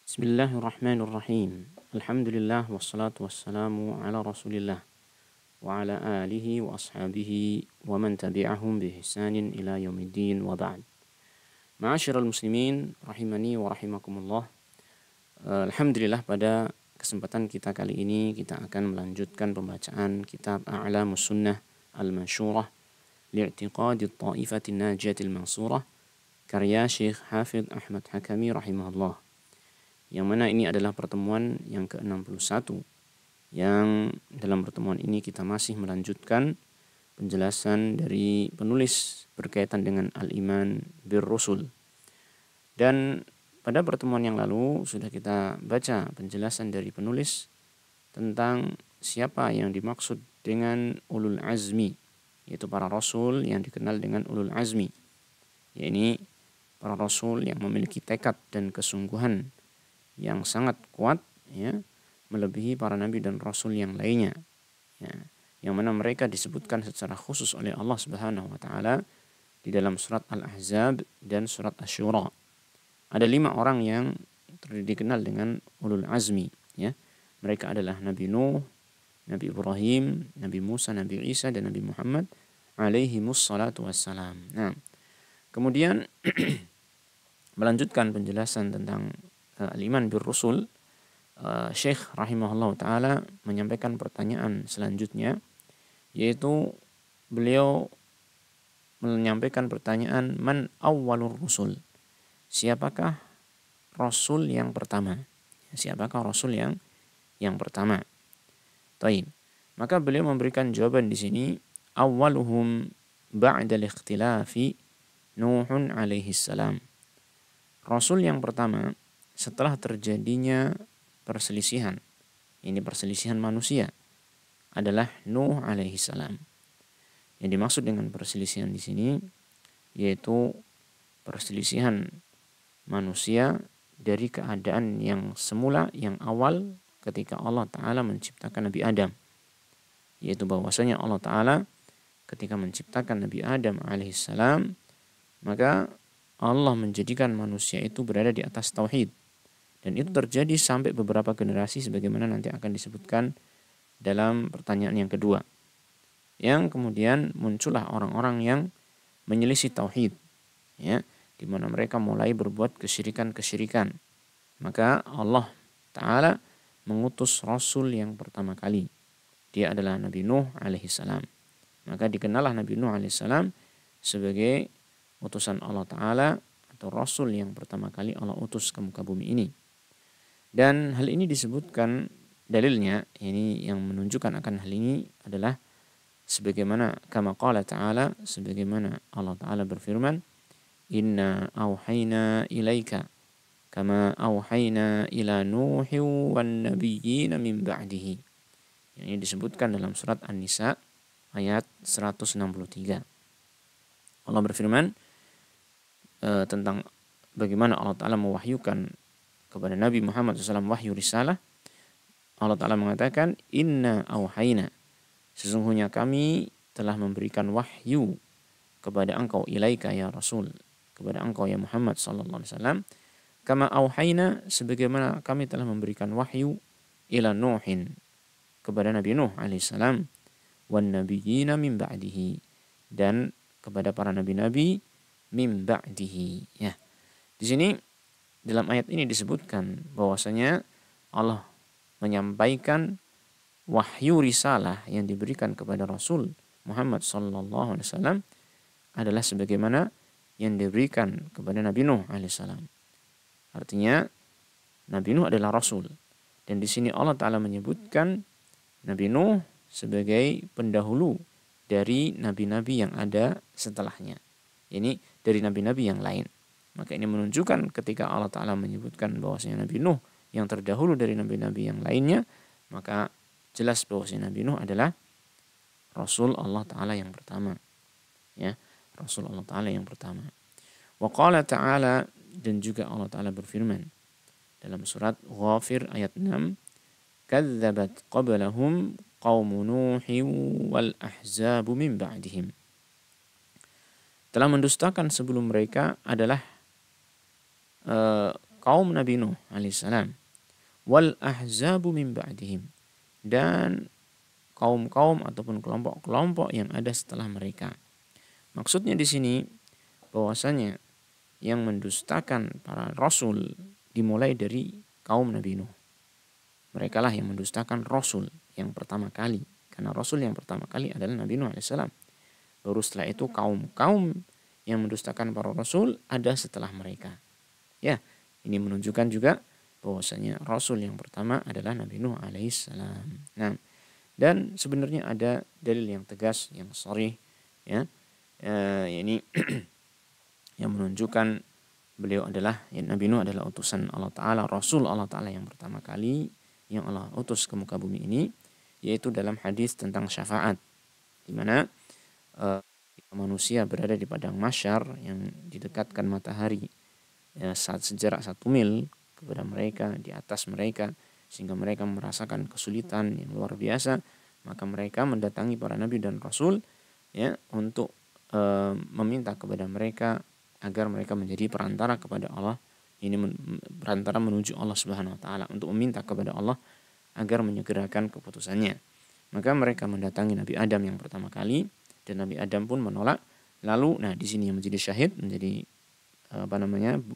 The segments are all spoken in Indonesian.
Bismillahirrahmanirrahim. Alhamdulillah wassalatu wassalamu ala Rasulillah wa ala alihi wa ashabihi wa man tabi'ahum bi ihsanin ila yaumiddin wa ba'd. Ma'asyiral muslimin rahimani wa rahimakumullah. Alhamdulillah pada kesempatan kita kali ini kita akan melanjutkan pembacaan kitab A'lamus Sunnah Al-Mansyurah li'tiqadi at-ta'ifatin najiyatil mansurah karya Syekh Hafidz Ahmad Hakami rahimahullah. Yang mana ini adalah pertemuan yang ke-61, yang dalam pertemuan ini kita masih melanjutkan penjelasan dari penulis berkaitan dengan al-iman bir rusul. Dan pada pertemuan yang lalu sudah kita baca penjelasan dari penulis tentang siapa yang dimaksud dengan ulul azmi, yaitu para rasul yang dikenal dengan ulul azmi, yaitu para rasul yang memiliki tekad dan kesungguhan yang sangat kuat, ya, melebihi para nabi dan rasul yang lainnya, ya, yang mana mereka disebutkan secara khusus oleh Allah Subhanahu wa taala di dalam surat Al-Ahzab dan surat Asy-Syura. Ada 5 orang yang dikenal dengan ulul azmi, ya. Mereka adalah Nabi Nuh, Nabi Ibrahim, Nabi Musa, Nabi Isa dan Nabi Muhammad alaihimus salatu wassalam. Nah, kemudian melanjutkan penjelasan tentang al-iman bir rusul, Syekh rahimahullah ta'ala menyampaikan pertanyaan selanjutnya, yaitu beliau menyampaikan pertanyaan man awwalur rusul, siapakah rasul yang pertama, siapakah rasul yang pertama. Taib. Maka beliau memberikan jawaban di sini, awwaluhum ba'dal ikhtilafi Nuhun alaihi salam. Rasul yang pertama setelah terjadinya perselisihan, ini perselisihan manusia, adalah Nuh alaihi salam. Yang dimaksud dengan perselisihan di sini yaitu perselisihan manusia dari keadaan yang semula, yang awal ketika Allah Ta'ala menciptakan Nabi Adam. Yaitu bahwasanya Allah Ta'ala ketika menciptakan Nabi Adam alaihi salam, maka Allah menjadikan manusia itu berada di atas tauhid. Dan itu terjadi sampai beberapa generasi sebagaimana nanti akan disebutkan dalam pertanyaan yang kedua. Yang kemudian muncullah orang-orang yang menyelisih tauhid, ya, di mana mereka mulai berbuat kesyirikan-kesyirikan. Maka Allah Ta'ala mengutus Rasul yang pertama kali. Dia adalah Nabi Nuh alaihi salam. Maka dikenallah Nabi Nuh alaihi salam sebagai utusan Allah Ta'ala atau Rasul yang pertama kali Allah utus ke muka bumi ini. Dan hal ini disebutkan dalilnya, ini yang menunjukkan akan hal ini adalah sebagaimana kama qala ta'ala, sebagaimana Allah Ta'ala berfirman, inna auhayna ilaika kama auhayna ila nuhi wan nabiyyin min ba'dihi. Ini disebutkan dalam surat An-Nisa ayat 163. Allah berfirman tentang bagaimana Allah Ta'ala mewahyukan kepada Nabi Muhammad SAW wahyu risalah. Allah Ta'ala mengatakan, inna auhayna, sesungguhnya kami telah memberikan wahyu kepada engkau, ilaika ya Rasul, kepada engkau ya Muhammad SAW, kama auhayna, sebagaimana kami telah memberikan wahyu ila Nuhin, kepada Nabi Nuh alaihissalam, wan nabiyyina min ba'dihi, dan kepada para nabi-nabi min ba'dihi. Ya. Di sini dalam ayat ini disebutkan bahwasanya Allah menyampaikan wahyu risalah yang diberikan kepada Rasul Muhammad sallallahu alaihi wasallam adalah sebagaimana yang diberikan kepada Nabi Nuh alaihissalam. Artinya Nabi Nuh adalah rasul, dan di sini Allah Ta'ala menyebutkan Nabi Nuh sebagai pendahulu dari nabi-nabi yang ada setelahnya. Ini dari nabi-nabi yang lain. Maka ini menunjukkan ketika Allah Ta'ala menyebutkan bahwasanya Nabi Nuh yang terdahulu dari nabi-nabi yang lainnya, maka jelas bahwasanya Nabi Nuh adalah Rasul Allah Ta'ala yang pertama. Ya, Rasul Allah Ta'ala yang pertama. Wa qala ta'ala, dan juga Allah Ta'ala berfirman dalam surat Ghafir ayat 6, kadzabat qablahum qaumu Nuhin wal ahzabu min ba'dihim. Telah mendustakan sebelum mereka adalah kaum Nabi Nuh alaihissalam, wal ahzabu min ba'dihim, dan kaum-kaum ataupun kelompok-kelompok yang ada setelah mereka. Maksudnya di sini bahwasanya yang mendustakan para rasul dimulai dari kaum Nabi Nuh. Mereka lah yang mendustakan rasul yang pertama kali, karena rasul yang pertama kali adalah Nabi Nuh alaihissalam. Baru setelah itu kaum-kaum yang mendustakan para rasul ada setelah mereka. Ya, ini menunjukkan juga bahwasanya rasul yang pertama adalah Nabi Nuh alaihissalam. Nah, dan sebenarnya ada dalil yang tegas, yang sharih, ya, ini yang menunjukkan beliau adalah Nabi Nuh adalah utusan Allah Ta'ala, Rasul Allah Ta'ala yang pertama kali yang Allah utus ke muka bumi ini, yaitu dalam hadis tentang syafaat, di mana manusia berada di padang mahsyar yang didekatkan matahari saat sejarak 1 mil kepada mereka, di atas mereka, sehingga mereka merasakan kesulitan yang luar biasa, maka mereka mendatangi para nabi dan rasul, ya, untuk meminta kepada mereka agar mereka menjadi perantara kepada Allah, ini perantara menuju Allah Subhanahu wa taala, untuk meminta kepada Allah agar menyegerakan keputusannya. Maka mereka mendatangi Nabi Adam yang pertama kali, dan Nabi Adam pun menolak. Lalu, nah di sini yang menjadi syahid, menjadi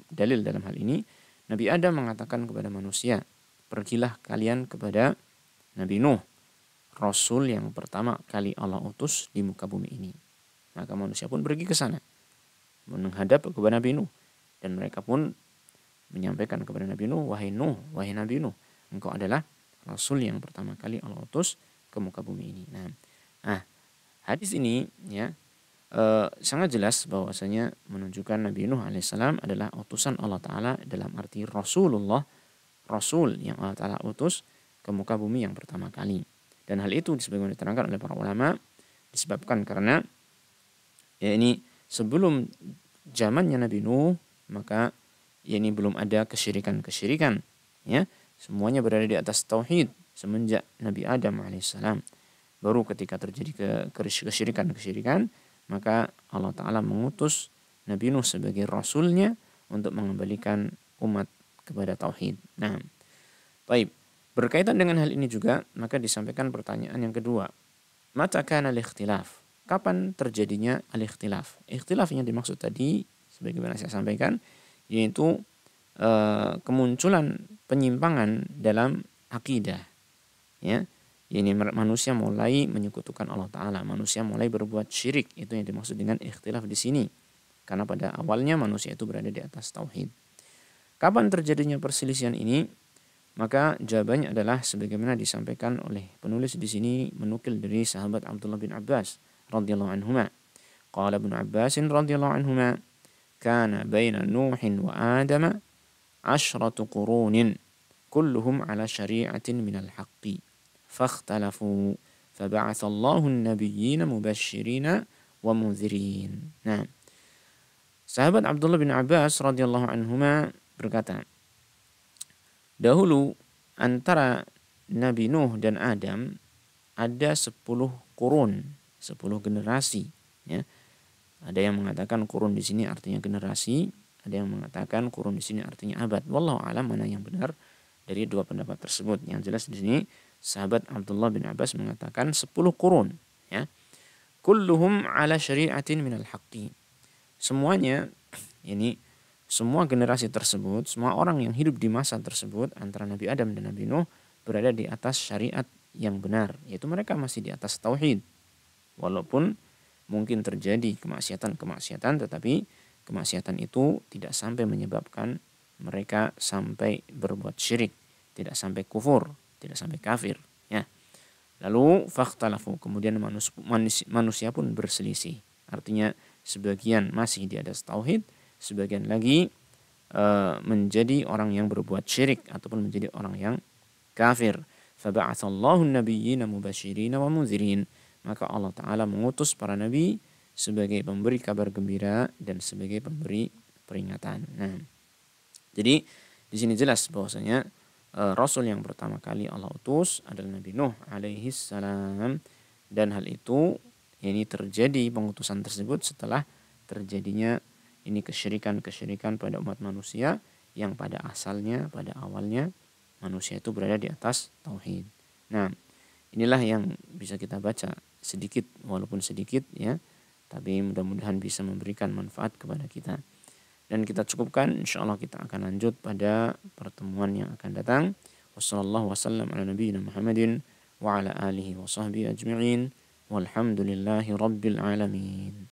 dalil dalam hal ini, Nabi Adam mengatakan kepada manusia, pergilah kalian kepada Nabi Nuh, Rasul yang pertama kali Allah utus di muka bumi ini. Maka manusia pun pergi ke sana, menghadap kepada Nabi Nuh, dan mereka pun menyampaikan kepada Nabi Nuh, wahai Nabi Nuh, engkau adalah Rasul yang pertama kali Allah utus ke muka bumi ini. Nah, hadis ini ya sangat jelas bahwasanya menunjukkan Nabi Nuh alaihissalam adalah utusan Allah Ta'ala dalam arti Rasulullah, Rasul yang Allah Ta'ala utus ke muka bumi yang pertama kali. Dan hal itu disebutkan diterangkan oleh para ulama disebabkan karena ya ini sebelum zamannya Nabi Nuh, maka ya ini belum ada kesyirikan, ya, semuanya berada di atas tauhid semenjak Nabi Adam alaihissalam. Baru ketika terjadi kesyirikan, maka Allah Ta'ala mengutus Nabi Nuh sebagai rasulnya untuk mengembalikan umat kepada tauhid. Nah, baik, berkaitan dengan hal ini juga maka disampaikan pertanyaan yang kedua, mata kana al-ikhtilaf, kapan terjadinya al-ikhtilaf? Ikhtilaf yang dimaksud tadi sebagaimana saya sampaikan yaitu kemunculan penyimpangan dalam akidah, ya. Ini manusia mulai menyekutukan Allah Ta'ala, manusia mulai berbuat syirik, itu yang dimaksud dengan ikhtilaf di sini. Karena pada awalnya manusia itu berada di atas tauhid. Kapan terjadinya perselisihan ini? Maka jawabannya adalah sebagaimana disampaikan oleh penulis di sini menukil dari sahabat Abdullah bin Abbas radhiyallahu anhuma. Qala Ibnu Abbas radhiyallahu anhuma, kana baina Nuhin wa Adam 10 qurunin kulluhum ala syari'atin minal haqqi. فاختلفوا فبعث الله النبيين مبشرين ومنذرين. Nah, sahabat Abdullah bin Abbas radhiyallahu anhuma berkata, dahulu antara Nabi Nuh dan Adam ada 10 kurun, 10 generasi, ya. Ada yang mengatakan kurun di sini artinya generasi, ada yang mengatakan kurun di sini artinya abad. Wallahu a'lam mana yang benar dari dua pendapat tersebut. Yang jelas di sini sahabat Abdullah bin Abbas mengatakan 10 kurun, ya. Kulluhum ala syari'atin minal haqqi. Semuanya, ini semua generasi tersebut, semua orang yang hidup di masa tersebut antara Nabi Adam dan Nabi Nuh berada di atas syariat yang benar, yaitu mereka masih di atas tauhid. Walaupun mungkin terjadi kemaksiatan, tetapi kemaksiatan itu tidak sampai menyebabkan mereka sampai berbuat syirik, tidak sampai kufur, tidak sampai kafir, ya. Lalu fakhtalafu, kemudian manusia pun berselisih. Artinya sebagian masih di atas tauhid, sebagian lagi menjadi orang yang berbuat syirik ataupun menjadi orang yang kafir. Faba'atsallahu an-nabiyyina mubasysyirin wa mundzirin. Maka Allah Ta'ala mengutus para nabi sebagai pemberi kabar gembira dan sebagai pemberi peringatan. Nah, jadi di sini jelas bahwasanya Rasul yang pertama kali Allah utus adalah Nabi Nuh alaihi salam, dan hal itu ini terjadi pengutusan tersebut setelah terjadinya ini kesyirikan pada umat manusia yang pada asalnya, pada awalnya manusia itu berada di atas tauhid. Nah, inilah yang bisa kita baca sedikit walaupun sedikit ya, tapi mudah-mudahan bisa memberikan manfaat kepada kita. Dan kita cukupkan, insyaallah kita akan lanjut pada pertemuan yang akan datang. Wassallallahu wasallam ala nabiyina Muhammadin wa ala alihi wa sahbihi ajma'in. Walhamdulillahi rabbil alamin.